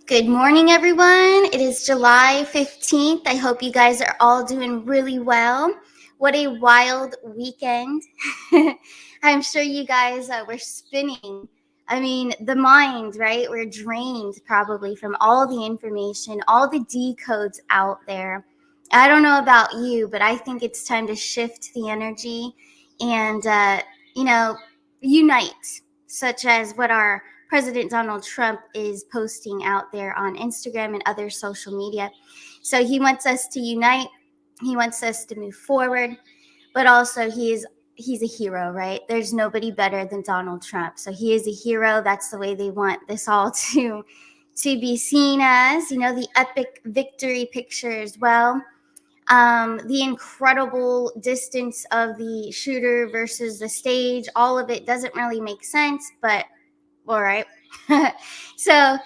Good morning, everyone. It is July 15th. I hope you guys are all doing really well. What a wild weekend. I'm sure you guys were spinning. I mean, the mind, right? We're drained probably from all the information, all the decodes out there. I don't know about you, but I think it's time to shift the energy and, unite, such as what our President Donald Trump is posting out there on Instagram and other social media. So he wants us to unite. He wants us to move forward, but also he's a hero, right? There's nobody better than Donald Trump. So he is a hero. That's the way they want this all to be seen as, the epic victory picture as well. The incredible distance of the shooter versus the stage, all of it doesn't really make sense, but all right. So,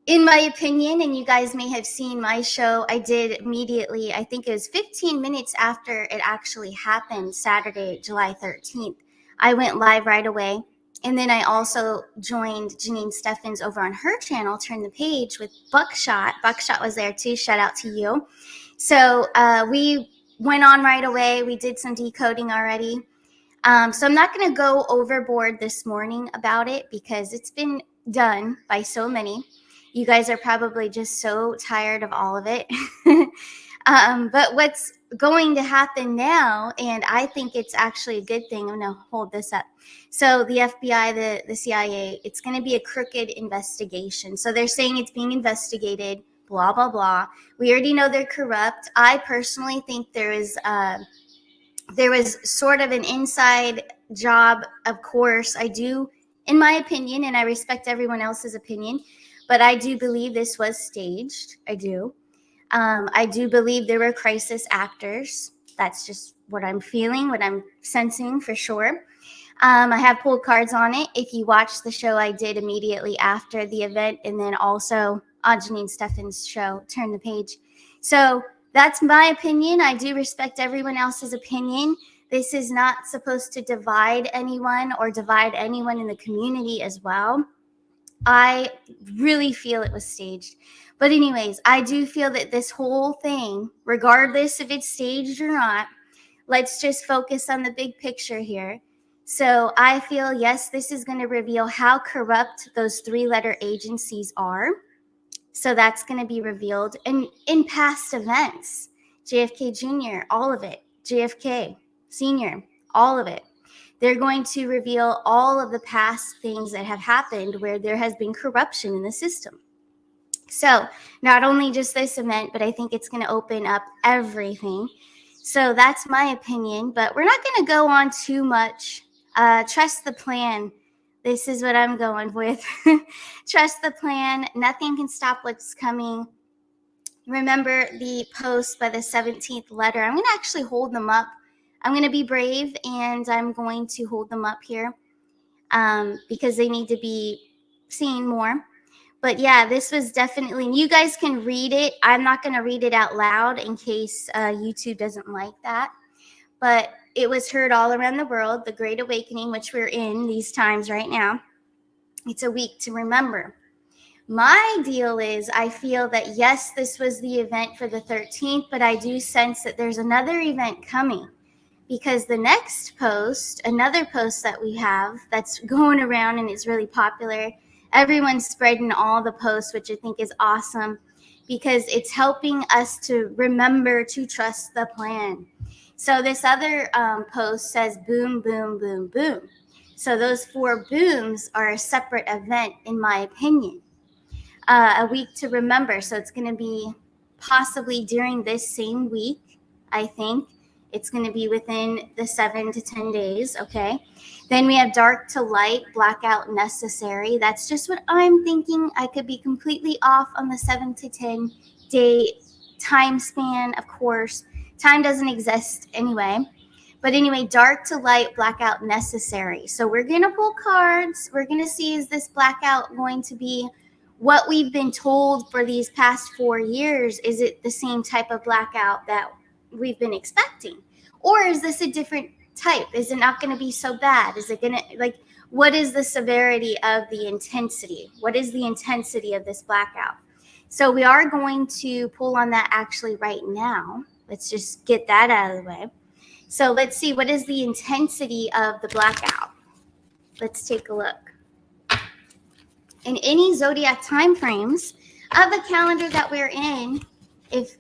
in my opinion, and you guys may have seen my show, I did immediately, I think it was 15 minutes after it actually happened, Saturday, July 13th. I went live right away. And then I also joined Janine Steffens over on her channel, Turn the Page, with Buckshot. Buckshot was there too. Shout out to you. So we went on right away. We did some decoding already. So I'm not going to go overboard this morning about it because it's been done by so many. You guys are probably just so tired of all of it. But what's going to happen now, and I think it's actually a good thing. I'm going to hold this up. So the FBI, the CIA, it's going to be a crooked investigation. So they're saying it's being investigated, blah, blah, blah. We already know they're corrupt. I personally think there was sort of an inside job, of course. I do, in my opinion, and I respect everyone else's opinion, but I do believe this was staged. I do. I do believe there were crisis actors. That's just what I'm feeling, what I'm sensing for sure. I have pulled cards on it. If you watch the show I did immediately after the event, and then also on Janine Steffens' show, Turn the Page. So that's my opinion. I do respect everyone else's opinion. This is not supposed to divide anyone or divide anyone in the community as well. I really feel it was staged. But anyways, I do feel that this whole thing, regardless if it's staged or not, let's just focus on the big picture here. So I feel, yes, this is going to reveal how corrupt those three-letter agencies are. So that's going to be revealed. And in past events, JFK Jr., all of it, JFK Sr., all of it. They're going to reveal all of the past things that have happened where there has been corruption in the system. So not only just this event, but I think it's going to open up everything. So that's my opinion, but we're not going to go on too much. Trust the plan. This is what I'm going with. Trust the plan. Nothing can stop what's coming. Remember the post by the 17th letter. I'm going to actually hold them up. I'm going to be brave, and I'm going to hold them up here because they need to be seen more. But yeah, this was definitely, and you guys can read it. I'm not going to read it out loud in case YouTube doesn't like that. But it was heard all around the world, the Great Awakening, which we're in these times right now. It's a week to remember. My deal is I feel that, yes, this was the event for the 13th, but I do sense that there's another event coming. Because the next post, another post that we have that's going around and is really popular, everyone's spreading all the posts, which I think is awesome because it's helping us to remember to trust the plan. So this other post says boom, boom, boom, boom. So those 4 booms are a separate event, in my opinion. A week to remember. So it's going to be possibly during this same week, I think. It's going to be within the 7 to 10 days, okay? Then we have dark to light, blackout necessary. That's just what I'm thinking. I could be completely off on the 7 to 10 day time span, of course. Time doesn't exist anyway. But anyway, dark to light, blackout necessary. So we're going to pull cards. We're going to see, is this blackout going to be what we've been told for these past 4 years? Is it the same type of blackout that we've been expecting? Or is this a different type? Is it not going to be so bad? Is it going to, what is the severity of the intensity? What is the intensity of this blackout? So we are going to pull on that actually right now. Let's just get that out of the way. So let's see, what is the intensity of the blackout? Let's take a look. In any zodiac time frames of the calendar that we're in, if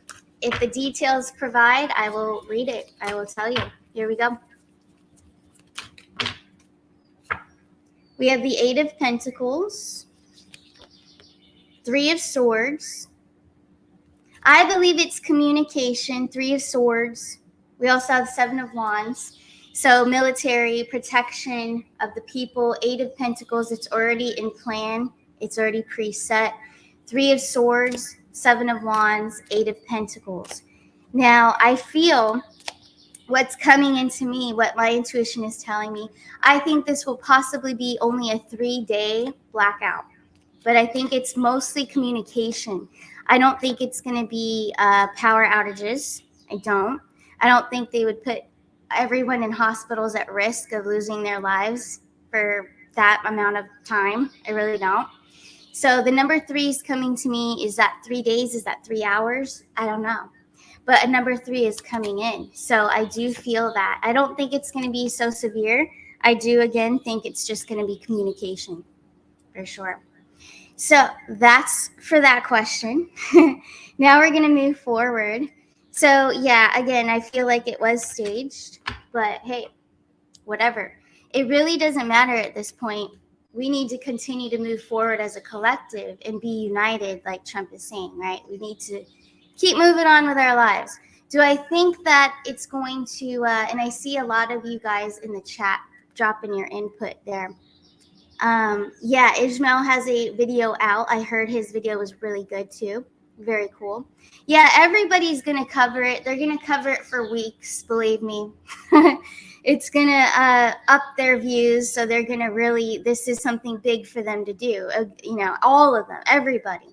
the details provide, I will read it. I will tell you. Here we go. We have the Eight of Pentacles, Three of Swords. I believe it's communication, Three of Swords. We also have Seven of Wands. So military, protection of the people. Eight of Pentacles, it's already in plan. It's already preset. Three of Swords, Seven of Wands, Eight of Pentacles. Now, I feel what's coming into me, what my intuition is telling me, I think this will possibly be only a 3-day blackout. But I think it's mostly communication. I don't think it's going to be power outages. I don't think they would put everyone in hospitals at risk of losing their lives for that amount of time. I really don't. So the number 3 is coming to me. Is that 3 days? Is that 3 hours? I don't know. But a number 3 is coming in. So I do feel that. I don't think it's going to be so severe. I do, again, think it's just going to be communication for sure. So that's for that question. Now we're going to move forward. So yeah, again, I feel like it was staged, but hey, whatever. It really doesn't matter at this point. We need to continue to move forward as a collective and be united, like Trump is saying, right? We need to keep moving on with our lives. Do I think that it's going to, and I see a lot of you guys in the chat dropping your input there. Yeah, Ishmael has a video out. I heard his video was really good too. Very cool. Yeah, everybody's going to cover it. They're going to cover it for weeks, believe me. It's going to up their views. So they're going to really, this is something big for them to do. You know, all of them, everybody.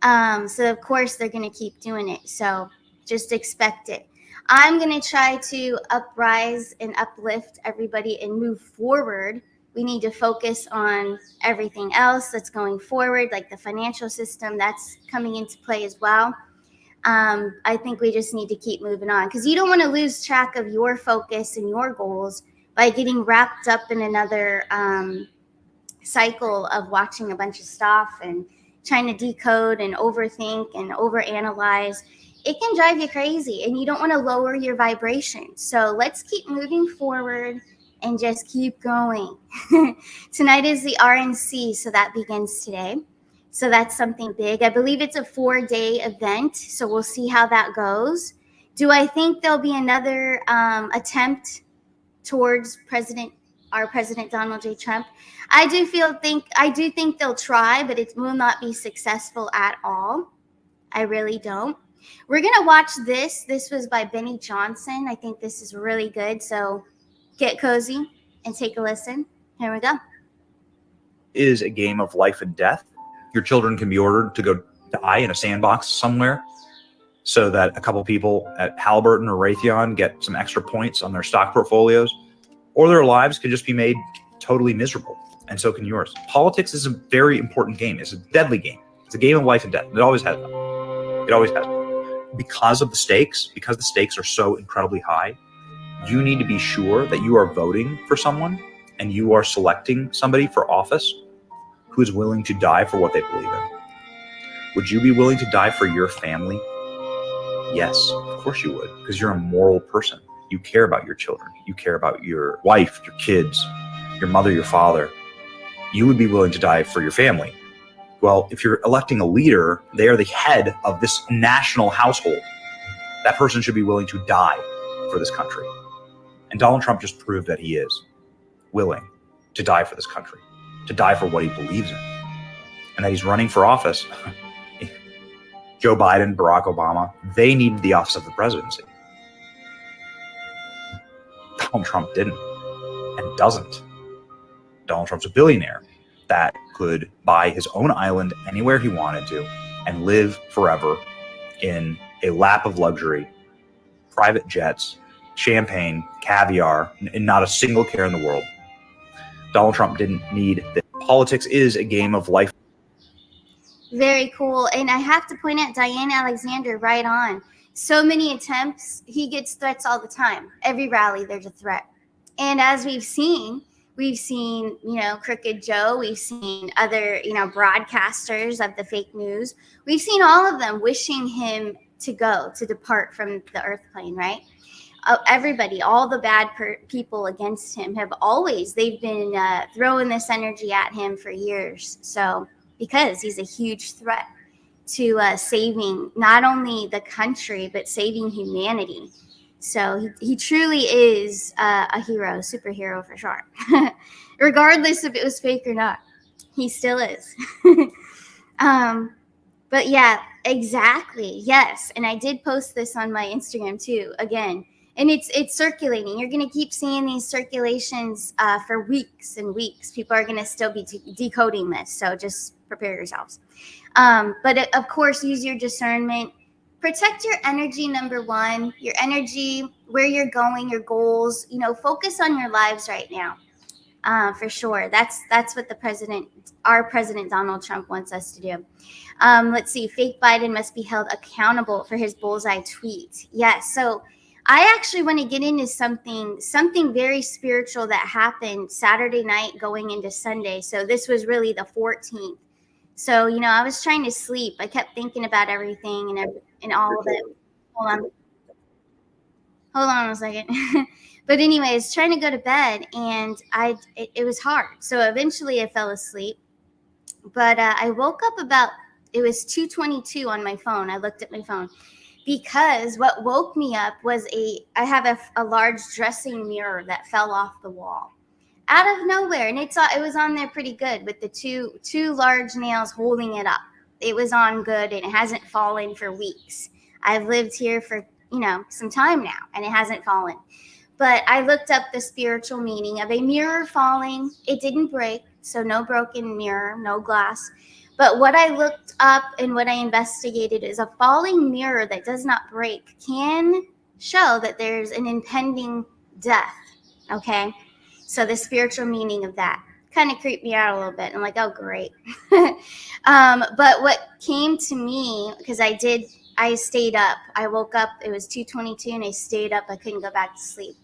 So of course they're going to keep doing it. So just expect it. I'm going to try to uprise and uplift everybody and move forward. We need to focus on everything else that's going forward, like the financial system that's coming into play as well. I think we just need to keep moving on because you don't want to lose track of your focus and your goals by getting wrapped up in another cycle of watching a bunch of stuff and trying to decode and overthink and overanalyze. It can drive you crazy and you don't want to lower your vibration. So let's keep moving forward and just keep going. Tonight is the RNC, so that begins today. So that's something big. I believe it's a 4-day event, so we'll see how that goes. Do I think there'll be another attempt towards our President Donald J. Trump? I do think they'll try, but it will not be successful at all. I really don't. We're gonna watch this. This was by Benny Johnson. I think this is really good. So get cozy and take a listen. Here we go. Is a game of life and death. Your children can be ordered to go die in a sandbox somewhere so that a couple people at Halliburton or Raytheon get some extra points on their stock portfolios, or their lives could just be made totally miserable. And so can yours. Politics is a very important game. It's a deadly game. It's a game of life and death. It always has been. It always has been. Because of the stakes, because the stakes are so incredibly high, you need to be sure that you are voting for someone and you are selecting somebody for office who is willing to die for what they believe in. Would you be willing to die for your family? Yes, of course you would, because you're a moral person. You care about your children. You care about your wife, your kids, your mother, your father. You would be willing to die for your family. Well, if you're electing a leader, they are the head of this national household. That person should be willing to die for this country. And Donald Trump just proved that he is willing to die for this country, to die for what he believes in, and that he's running for office. Joe Biden, Barack Obama, they needed the office of the presidency. Donald Trump didn't and doesn't. Donald Trump's a billionaire that could buy his own island anywhere he wanted to and live forever in a lap of luxury, private jets, champagne, caviar, and not a single care in the world. Donald Trump didn't need that. Politics is a game of life. Very cool. And I have to point out Diane Alexander, right on. So many attempts. He gets threats all the time. Every rally, there's a threat. And as we've seen, Crooked Joe, we've seen other, broadcasters of the fake news. We've seen all of them wishing him to depart from the earth plane, right? Everybody, all the bad people against him they've been throwing this energy at him for years. So, because he's a huge threat to saving not only the country, but saving humanity. So he truly is a hero, superhero for sure. Regardless if it was fake or not, he still is. But yeah, exactly. Yes. And I did post this on my Instagram too, again. And it's circulating. You're going to keep seeing these circulations for weeks and weeks. People are going to still be decoding this. So just prepare yourselves. But of course, use your discernment. Protect your energy, number one. Your energy, where you're going, your goals. Focus on your lives right now. For sure. That's what our president Donald Trump wants us to do. Let's see. Fake Biden must be held accountable for his bullseye tweet. Yes. So I actually want to get into something very spiritual that happened Saturday night going into Sunday. So this was really the 14th. So, I was trying to sleep. I kept thinking about everything and all of it. Hold on a second. But anyways, trying to go to bed, and it was hard. So eventually I fell asleep. But I woke up it was 2:22 on my phone. I looked at my phone because what woke me up was I have a large dressing mirror that fell off the wall out of nowhere, and it was on there pretty good with the two large nails holding it up. It was on good, and it hasn't fallen for weeks. I've lived here for some time now, and it hasn't fallen. But I looked up the spiritual meaning of a mirror falling. It didn't break, so no broken mirror, no glass. But what I looked up and what I investigated is a falling mirror that does not break can show that there's an impending death. Okay. So the spiritual meaning of that kind of creeped me out a little bit. I'm like, oh, great. But what came to me, because I stayed up. I woke up, it was 2:22, and I stayed up. I couldn't go back to sleep.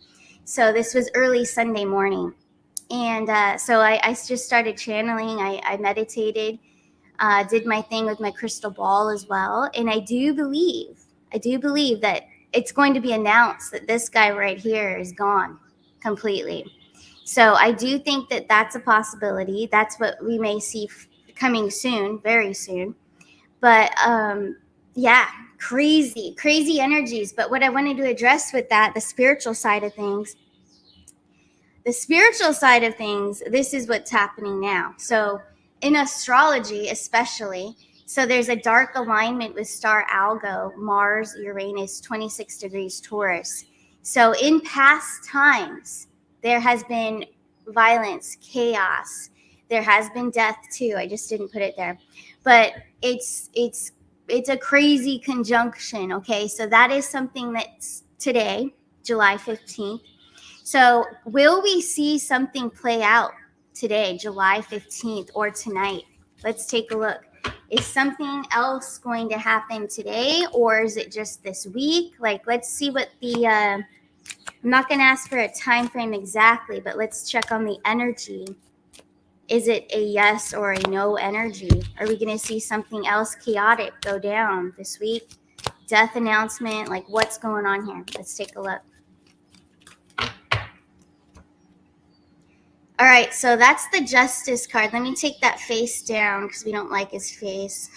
So this was early Sunday morning. And so I just started channeling. I meditated, did my thing with my crystal ball as well. And I do believe that it's going to be announced that this guy right here is gone completely. So I do think that that's a possibility. That's what we may see coming soon, very soon. But yeah, crazy energies. But what I wanted to address with that, the spiritual side of things, this is what's happening now. So in astrology, especially, so there's a dark alignment with star Algo, Mars, Uranus, 26 degrees Taurus. So in past times, there has been violence, chaos. There has been death too. I just didn't put it there. But it's a crazy conjunction, okay? So that is something that's today, July 15th. So will we see something play out today, July 15th, or tonight? Let's take a look. Is something else going to happen today, or is it just this week? Like, let's see what I'm not going to ask for a time frame exactly, but let's check on the energy. Is it a yes or a no energy? Are we going to see something else chaotic go down this week? Death announcement, like what's going on here? Let's take a look. All right, so that's the Justice card. Let me take that face down because we don't like his face.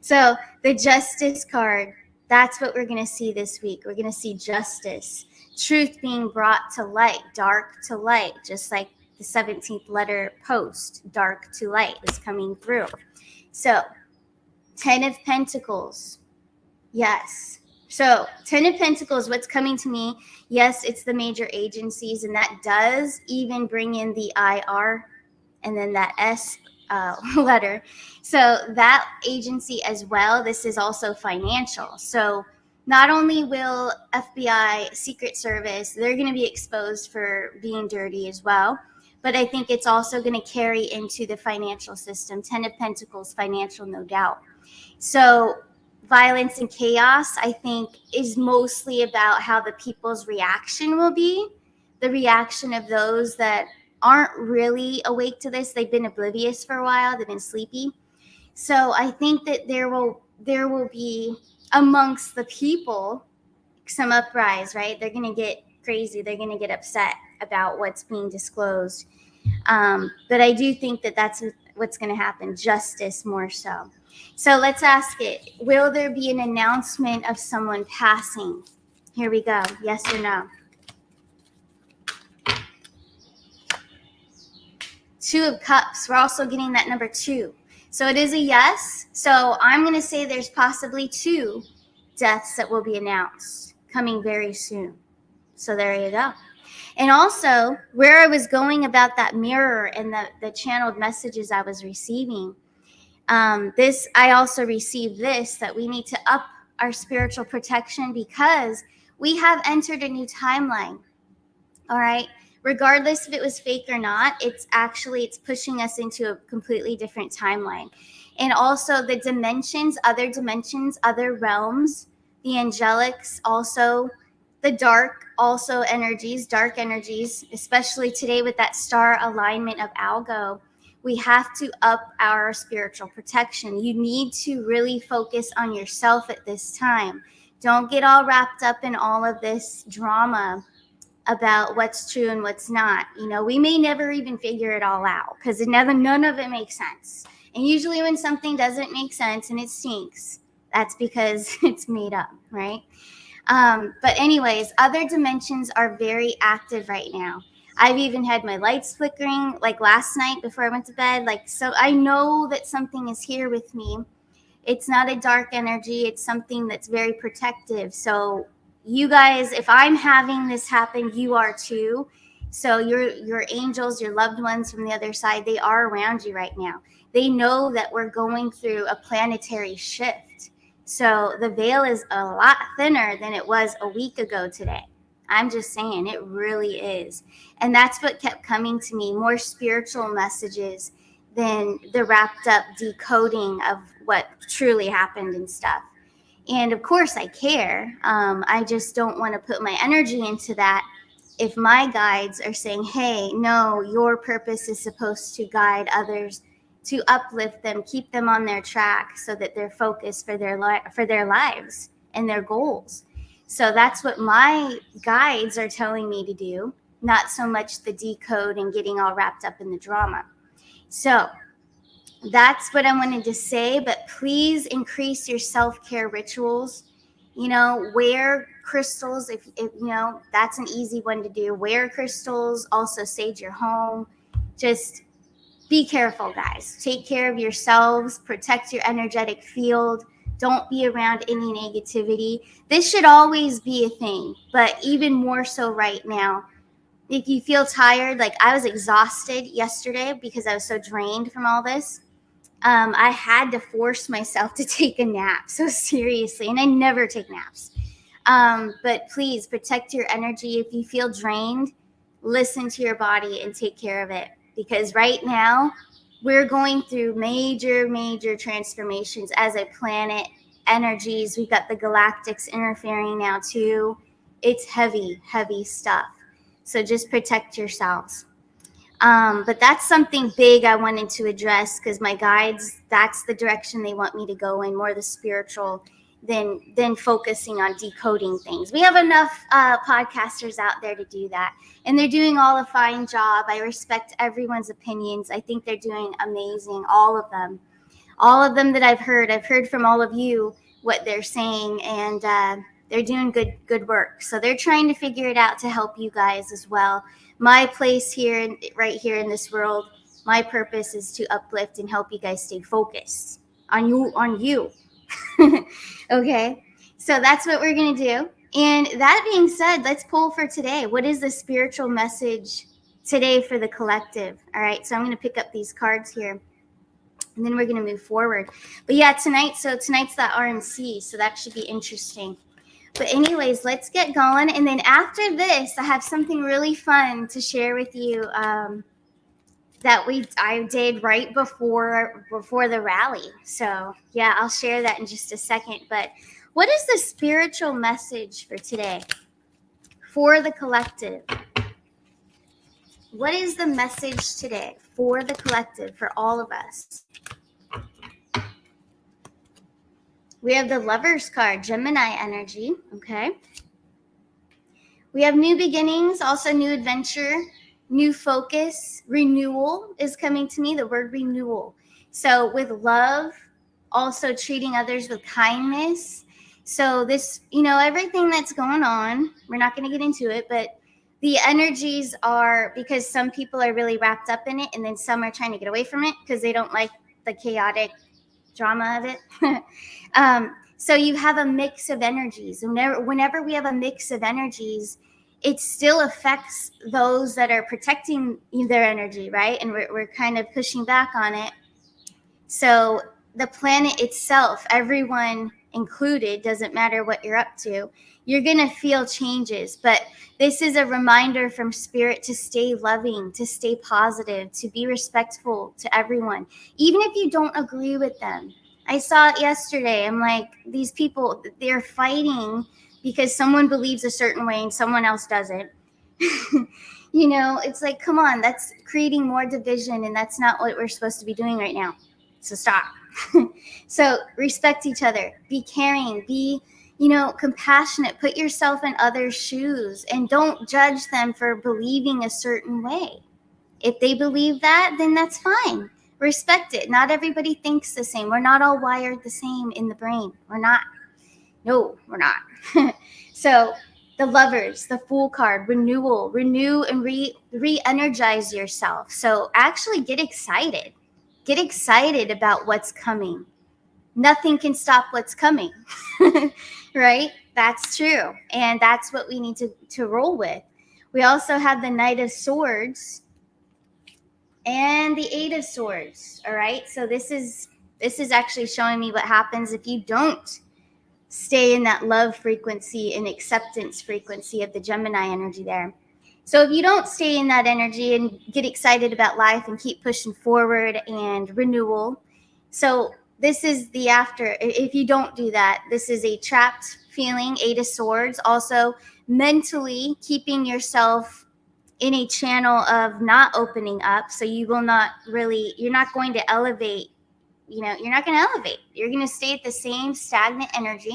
So the Justice card, that's what we're going to see this week. We're going to see justice, truth being brought to light, dark to light, just like the 17th letter post, dark to light is coming through. So 10 of Pentacles, yes. So 10 of Pentacles, what's coming to me? Yes, it's the major agencies, and that does even bring in the IR and then that S letter. So that agency as well, this is also financial. So not only will FBI, Secret Service, they're going to be exposed for being dirty as well, but I think it's also going to carry into the financial system. 10 of Pentacles, financial, no doubt. So violence and chaos, I think, is mostly about how the people's reaction will be, the reaction of those that aren't really awake to this. They've been oblivious for a while. They've been sleepy. So I think that there will be amongst the people some uprise, right? They're going to get crazy. They're going to get upset about what's being disclosed. But I do think that that's what's going to happen. Justice more so. So let's ask it. Will there be an announcement of someone passing? Here we go. Yes or no? 2 of Cups. We're also getting that number 2. So it is a yes. So I'm going to say there's possibly 2 deaths that will be announced coming very soon. So there you go. And also, where I was going about that mirror and the channeled messages I was receiving, I also received this, that we need to up our spiritual protection because we have entered a new timeline. All right. Regardless if it was fake or not, it's pushing us into a completely different timeline. And also the dimensions, other realms, the angelics, also the dark energies, especially today with that star alignment of Algo. We have to up our spiritual protection. You need to really focus on yourself at this time. Don't get all wrapped up in all of this drama about what's true and what's not. We may never even figure it all out because none of it makes sense. And usually when something doesn't make sense and it stinks, that's because it's made up, right? But anyways, other dimensions are very active right now. I've even had my lights flickering like last night before I went to bed. So I know that something is here with me. It's not a dark energy. It's something that's very protective. So you guys, if I'm having this happen, you are too. So your angels, your loved ones from the other side, they are around you right now. They know that we're going through a planetary shift. So the veil is a lot thinner than it was a week ago today. I'm just saying, it really is. And that's what kept coming to me, more spiritual messages than the wrapped up decoding of what truly happened and stuff. And of course I care. I just don't want to put my energy into that if my guides are saying, hey, no, your purpose is supposed to guide others, to uplift them, keep them on their track so that they're focused for their lives and their goals. So that's what my guides are telling me to do, not so much the decode and getting all wrapped up in the drama. So that's what I wanted to say, but please increase your self-care rituals. Wear crystals. If that's an easy one to do. Wear crystals, also sage your home. Just be careful, guys. Take care of yourselves, protect your energetic field. Don't be around any negativity. This should always be a thing, but even more so right now. If you feel tired, like I was exhausted yesterday because I was so drained from all this. I had to force myself to take a nap. So seriously, and I never take naps. But please protect your energy. If you feel drained, listen to your body and take care of it. Because right now, we're going through major transformations as a planet. Energies, we've got the galactics interfering now too. It's heavy stuff. So just protect yourselves. But that's something big I wanted to address because my guides, that's the direction they want me to go in, more the spiritual than focusing on decoding things. We have enough podcasters out there to do that, and they're doing all a fine job. I respect everyone's opinions. I think they're doing amazing, all of them that I've heard from all of you what they're saying, and they're doing good work. So they're trying to figure it out to help you guys as well. My place here, right here in this world, my purpose is to uplift and help you guys stay focused on you. Okay, so that's what we're going to do. And that being said, let's pull for today. What is the spiritual message today for the collective? All right, so I'm going to pick up these cards here, and then we're going to move forward. But yeah, tonight's that RNC, so that should be interesting. But anyways, let's get going. And then after this, I have something really fun to share with you that I did right before the rally. So yeah, I'll share that in just a second. But what is the spiritual message for today for the collective? What is the message today for the collective, for all of us? We have the Lovers card, Gemini energy. Okay. We have new beginnings, also new adventure, new focus, renewal is coming to me, the word renewal. So with love, also treating others with kindness. So this, everything that's going on, we're not going to get into it, but the energies are, because some people are really wrapped up in it, and then some are trying to get away from it because they don't like the chaotic drama of it. So you have a mix of energies. Whenever we have a mix of energies, it still affects those that are protecting their energy, right? And we're kind of pushing back on it. So the planet itself, everyone included, doesn't matter what you're up to, you're going to feel changes. But this is a reminder from Spirit to stay loving, to stay positive, to be respectful to everyone, even if you don't agree with them. I saw it yesterday. I'm like, these people, they're fighting because someone believes a certain way and someone else doesn't. It's like, come on, that's creating more division, and that's not what we're supposed to be doing right now. So stop. So respect each other, be caring, be, compassionate, put yourself in others' shoes, and don't judge them for believing a certain way. If they believe that, then that's fine. Respect it. Not everybody thinks the same. We're not all wired the same in the brain. We're not. No, we're not. So the Lovers, the Fool card, renewal, renew and re-energize yourself. So actually get excited. Get excited about what's coming. Nothing can stop what's coming, right? That's true. And that's what we need to roll with. We also have the Knight of Swords and the Eight of Swords. All right. So this is actually showing me what happens if you don't stay in that love frequency and acceptance frequency of the Gemini energy there. So if you don't stay in that energy and get excited about life and keep pushing forward and renewal. So this is the after. If you don't do that, this is a trapped feeling, Eight of Swords. Also mentally keeping yourself in a channel of not opening up. So you're not going to elevate. You're not going to elevate. You're going to stay at the same stagnant energy.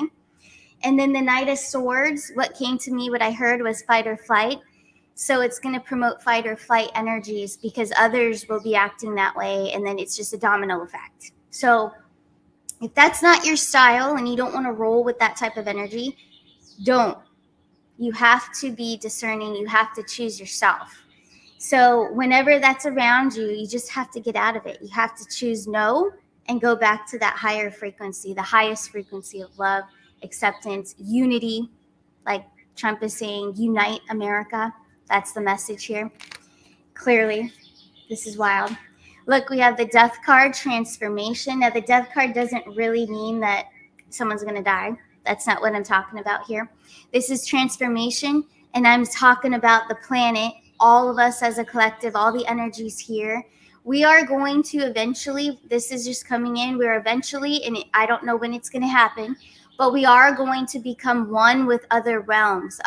And then the Knight of Swords, what came to me, what I heard was fight or flight. So it's going to promote fight or flight energies because others will be acting that way. And then it's just a domino effect. So if that's not your style and you don't want to roll with that type of energy, don't. You have to be discerning. You have to choose yourself. So whenever that's around you, you just have to get out of it. You have to choose no and go back to that higher frequency, the highest frequency of love, acceptance, unity. Like Trump is saying, unite America. That's the message here. Clearly, this is wild. Look, we have the Death card, transformation. Now, the Death card doesn't really mean that someone's going to die. That's not what I'm talking about here. This is transformation, and I'm talking about the planet, all of us as a collective, all the energies here. We are going to eventually, this is just coming in, we're eventually, and I don't know when it's going to happen, but we are going to become one with other realms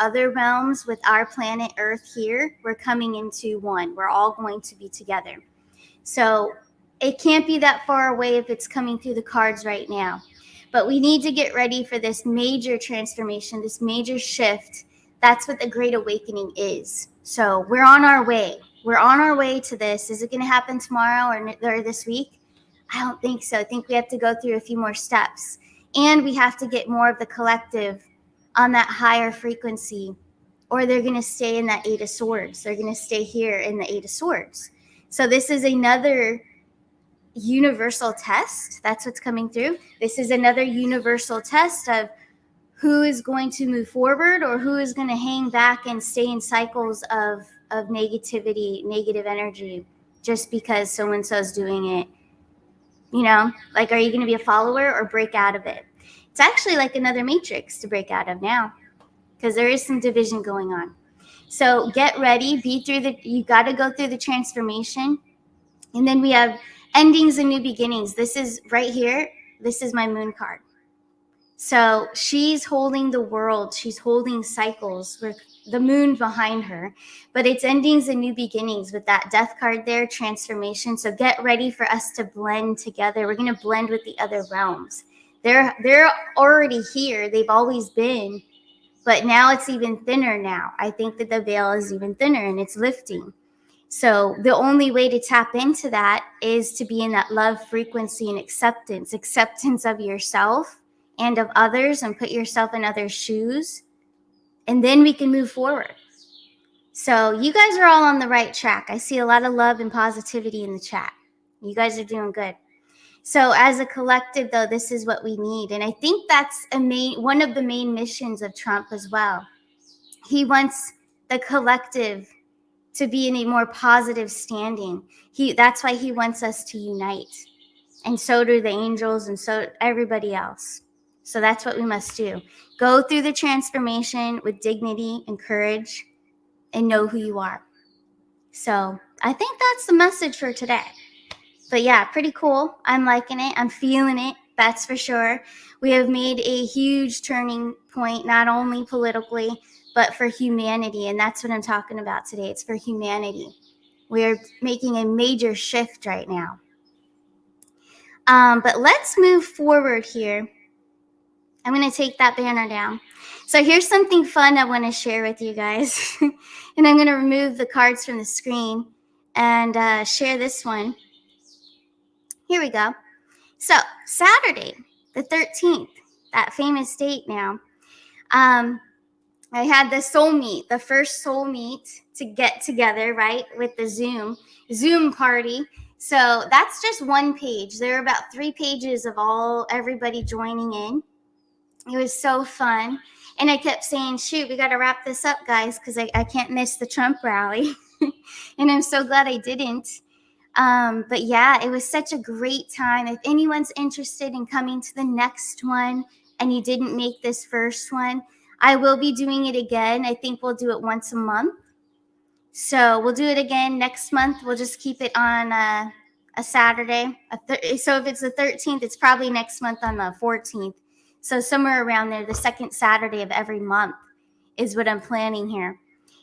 with our planet Earth here. We're coming into one. We're all going to be together. So it can't be that far away if it's coming through the cards right now. But we need to get ready for this major transformation, this major shift. That's what the Great Awakening is. So we're on our way. We're on our way to this. Is it going to happen tomorrow or this week? I don't think so. I think we have to go through a few more steps. And we have to get more of the collective on that higher frequency, or they're going to stay in that Eight of Swords. They're going to stay here in the Eight of Swords. So this is another universal test. That's what's coming through. This is another universal test of who is going to move forward or who is going to hang back and stay in cycles of negativity, negative energy, just because so-and-so is doing it. Like, are you going to be a follower or break out of it? It's actually like another matrix to break out of now, because there is some division going on. So get ready, you got to go through the transformation. And then we have endings and new beginnings. This is right here. This is my moon card. So she's holding the world. She's holding cycles with the moon behind her. But it's endings and new beginnings with that death card there, transformation. So get ready for us to blend together. We're going to blend with the other realms. They're already here. They've always been. But now it's even thinner now. I think that the veil is even thinner and it's lifting. So the only way to tap into that is to be in that love frequency and acceptance of yourself and of others, and put yourself in others' shoes. And then we can move forward. So you guys are all on the right track. I see a lot of love and positivity in the chat. You guys are doing good. So as a collective, though, this is what we need. And I think that's one of the main missions of Trump as well. He wants the collective to be in a more positive standing. That's why he wants us to unite. And so do the angels, and so everybody else. So that's what we must do. Go through the transformation with dignity and courage and know who you are. So I think that's the message for today. But yeah, pretty cool. I'm liking it. I'm feeling it. That's for sure. We have made a huge turning point, not only politically, but for humanity. And that's what I'm talking about today. It's for humanity. We're making a major shift right now. But let's move forward here. I'm going to take that banner down. So here's something fun I want to share with you guys. And I'm going to remove the cards from the screen and share this one. Here we go. So Saturday, the 13th, that famous date now, I had the soul meet, the first soul meet to get together, right, with the Zoom party. So that's just one page. There are about 3 pages of everybody joining in. It was so fun. And I kept saying, shoot, we got to wrap this up, guys, because I can't miss the Trump rally. And I'm so glad I didn't. But yeah, it was such a great time. If anyone's interested in coming to the next one and you didn't make this first one, I will be doing it again. I think we'll do it once a month. So we'll do it again next month. We'll just keep it on a Saturday. So if it's the 13th, it's probably next month on the 14th. So somewhere around there, the second Saturday of every month is what I'm planning here.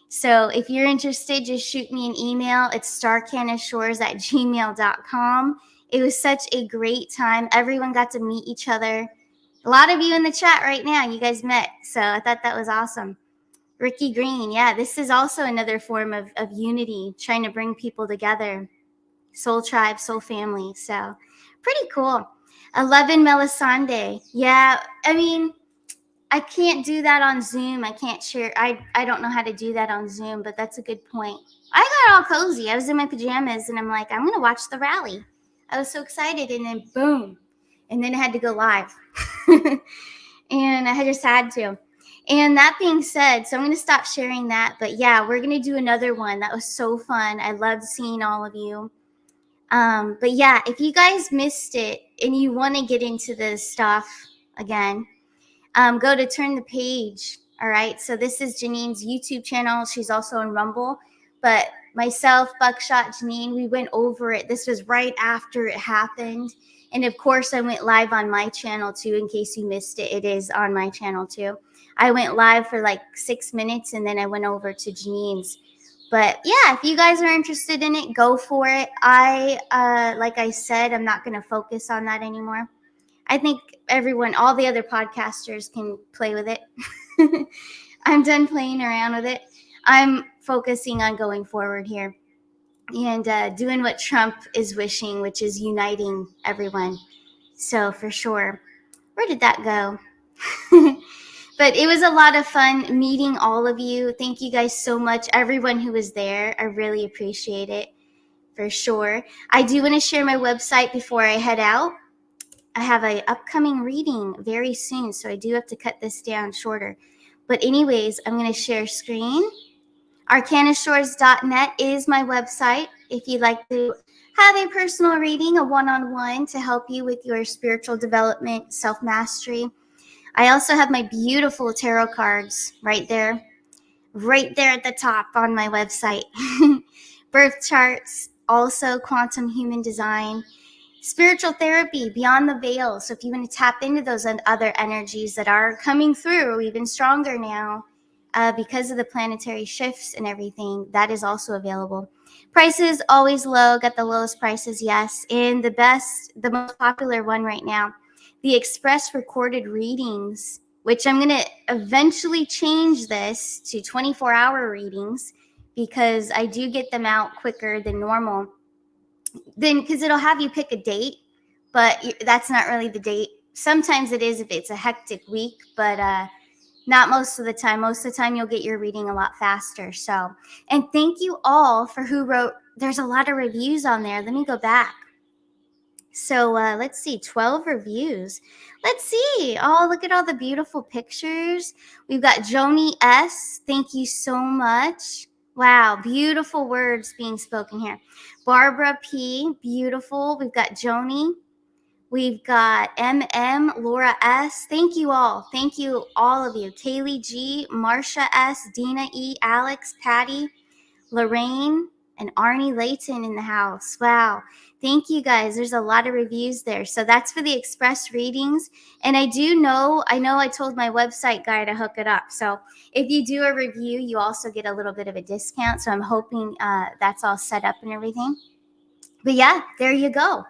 So if you're interested, just shoot me an email. It's starcanashores@gmail.com. It was such a great time. Everyone got to meet each other. A lot of you in the chat right now, you guys met. So I thought that was awesome. Ricky Green, yeah, this is also another form of unity, trying to bring people together. Soul tribe, soul family. So pretty cool. 11 Melisande. Yeah, I mean, I can't do that on Zoom. I can't share. I don't know how to do that on Zoom, but that's a good point. I got all cozy. I was in my pajamas, and I'm like, I'm going to watch the rally. I was so excited, and then boom. And then I had to go live. And I just had to. And that being said, so I'm going to stop sharing that. But yeah, we're going to do another one. That was so fun. I loved seeing all of you. But yeah, if you guys missed it and you want to get into this stuff again, go to Turn the Page. All right. So this is Janine's YouTube channel. She's also on Rumble. But myself, Buckshot, Janine, we went over it. This was right after it happened. And of course, I went live on my channel too. In case you missed it, it is on my channel too. I went live for like 6 minutes and then I went over to Janine's. But yeah, if you guys are interested in it, go for it. Like I said, I'm not going to focus on that anymore. I think all the other podcasters can play with it. I'm done playing around with it. I'm focusing on going forward here and doing what Trump is wishing, which is uniting everyone. So for sure. Where did that go? But it was a lot of fun meeting all of you. Thank you guys so much. Everyone who was there, I really appreciate it for sure. I do want to share my website before I head out. I have an upcoming reading very soon, so I do have to cut this down shorter. But anyways, I'm going to share screen. Arcanashores.net is my website. If you'd like to have a personal reading, a one-on-one to help you with your spiritual development, self-mastery. I also have my beautiful tarot cards right there at the top on my website. Birth charts, also quantum human design, spiritual therapy, beyond the veil. So if you want to tap into those other energies that are coming through even stronger now because of the planetary shifts and everything, that is also available. Prices always low, got the lowest prices, yes. And the most popular one right now, the express recorded readings, which I'm going to eventually change this to 24-hour readings because I do get them out quicker than normal. Then, because it'll have you pick a date, but that's not really the date. Sometimes it is if it's a hectic week, but not most of the time. Most of the time, you'll get your reading a lot faster. So, and thank you all for who wrote. There's a lot of reviews on there. Let me go back. So let's see, 12 reviews. Let's see. Oh, look at all the beautiful pictures. We've got Joni S. Thank you so much. Wow, beautiful words being spoken here. Barbara P. Beautiful. We've got Joni. We've got MM, Laura S. Thank you all. Thank you, all of you. Kaylee G, Marsha S, Dina E, Alex, Patty, Lorraine, and Arnie Layton in the house. Wow. Thank you guys. There's a lot of reviews there. So that's for the express readings. And I know I told my website guy to hook it up. So if you do a review, you also get a little bit of a discount. So I'm hoping that's all set up and everything. But yeah, there you go,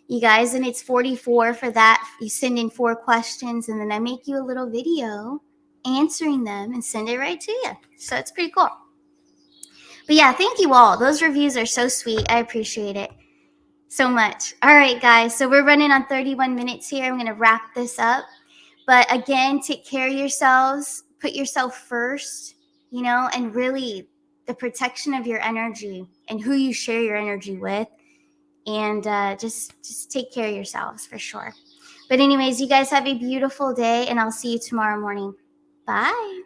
you guys. And it's $44 for that. You send in 4 questions and then I make you a little video answering them and send it right to you. So it's pretty cool. But yeah, thank you all. Those reviews are so sweet. I appreciate it so much. All right, guys. So we're running on 31 minutes here. I'm going to wrap this up. But again, take care of yourselves. Put yourself first, and really the protection of your energy and who you share your energy with. And just take care of yourselves for sure. But anyways, you guys have a beautiful day and I'll see you tomorrow morning. Bye.